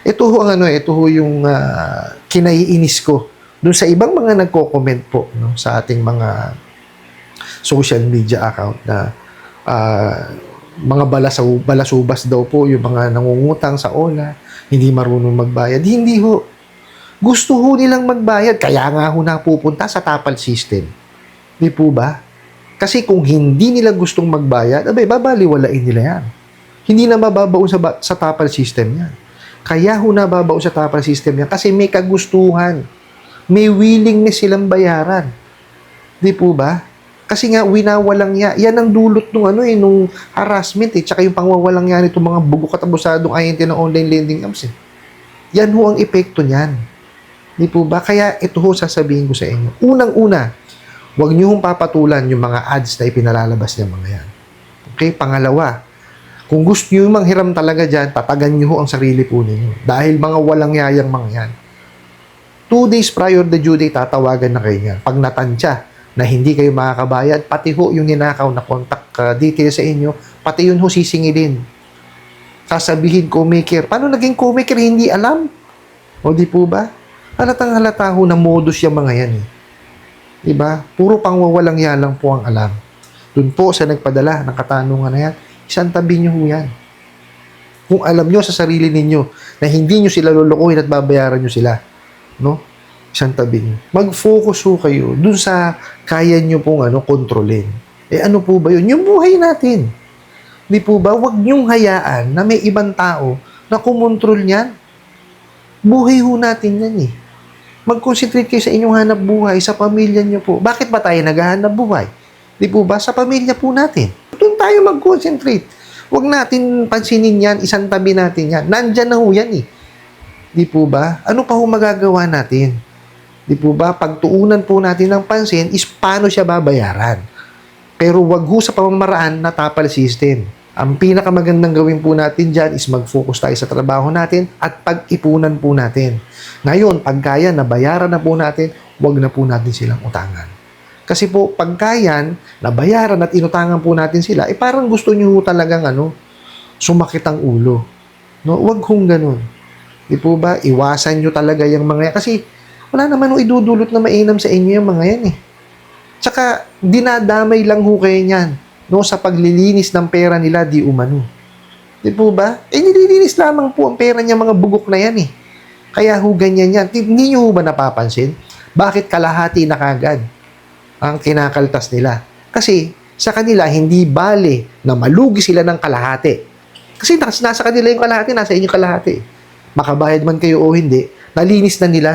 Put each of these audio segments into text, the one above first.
Ito ho ang ito ho yung kinaiinis ko dun sa ibang mga nagko-comment po, no, sa ating mga social media account na mga balasubas daw po yung mga nangungutang sa OLA, hindi marunong magbayad. Hindi ho. Gusto ho nilang magbayad, kaya nga ho napupunta sa tapal system. Di po ba? Kasi kung hindi nila gustong magbayad, abay, babaliwalain nila yan. Hindi na mababaon sa tapal system yan. Kaya ho nababaon sa tapal system yan kasi may kagustuhan. May willingness silang bayaran. Di po ba? Kasi nga, winawalang ya. Yan ang dulot nung harassment tsaka yung pangwawalang ya nitong mga bugok at abusadong ahente ng online lending apps Yan ho ang epekto niyan. Di po ba? Kaya ito ho sasabihin ko sa inyo. Unang-una, huwag niyo hong papatulan yung mga ads na ipinalalabas niya mga yan. Okay? Pangalawa, kung gusto niyo manghiram talaga dyan, tatagan niyo ho ang sarili po ninyo. Dahil mga walang yayang mga yan. 2 days prior the due date, tatawagan na kayo niyan. Pag natansya na hindi kayo makakabayad, pati ho yung ninakaw na contact details sa inyo, pati yun ho sisingilin. Sasabihin, co-maker. Paano naging co-maker? Hindi alam. O di po ba? Halatang halata ho na modus yung mga yan Diba? Puro pangwawalang yan lang po ang alam. Doon po sa nagpadala ng katanungan na yan, isang tabi nyo ho yan. Kung alam nyo sa sarili ninyo na hindi nyo sila lulukuhin at babayaran nyo sila, no? Isang tabi nyo. Mag-focus ho kayo dun sa kaya nyo pong kontrolin. Ano po ba yun? Yung buhay natin. Di po ba? Huwag nyong hayaan na may ibang tao na kumontrol niyan. Buhay ho natin yan Mag-concentrate kayo sa inyong hanap buhay, sa pamilya nyo po. Bakit ba tayo naghahanap buhay? Di po ba? Sa pamilya po natin. Doon tayo mag-concentrate. Huwag natin pansinin yan, isang tabi natin yan. Nandyan na ho yan Di po ba? Ano pa ho magagawa natin? Di po ba? Pagtuunan po natin ng pansin is paano siya babayaran. Pero wag ho sa pamamaraan na tapal system. Ang pinakamagandang gawin po natin dyan is mag-focus tayo sa trabaho natin at pag-ipunan po natin. Ngayon, pagkaya nabayaran na po natin, wag na po natin silang utangan. Kasi po, pagkayan, nabayaran at inutangan po natin sila, parang gusto nyo talagang sumakit ang ulo. No? Wag hong ganun. Di po ba? Iwasan nyo talaga yung mga yan. Kasi wala naman idudulot na mainam sa inyo yung mga yan Tsaka, dinadamay lang ho kayo niyan. No, sa paglilinis ng pera nila di umano. Di po ba? Nililinis lamang po ang pera niya mga bugok na yan Kaya ho ganyan yan. Hindi nyo ba napapansin? Bakit kalahati na kagad ang kinakaltas nila? Kasi sa kanila hindi bale na malugi sila ng kalahati. Kasi nasa kanila yung kalahati, nasa inyo kalahati. Makabayad man kayo o hindi, nalinis na nila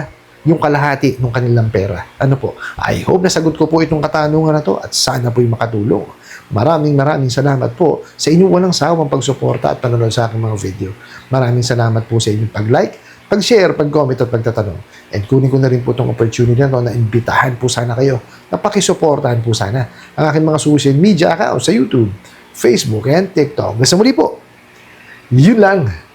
yung kalahati ng kanilang pera. Ano po? I hope nasagot ko po itong katanungan na to at sana po'y makatulong. Maraming salamat po sa inyong walang sawang pagsuporta at panonood sa aking mga video. Maraming salamat po sa inyong pag-like, pag-share, pag-comment at pagtatanong. And kunin ko na rin po itong opportunity na to na imbitahan po sana kayo na pakisuportahan po sana ang aking mga social media account sa YouTube, Facebook, and TikTok. Basta muli po, yun lang.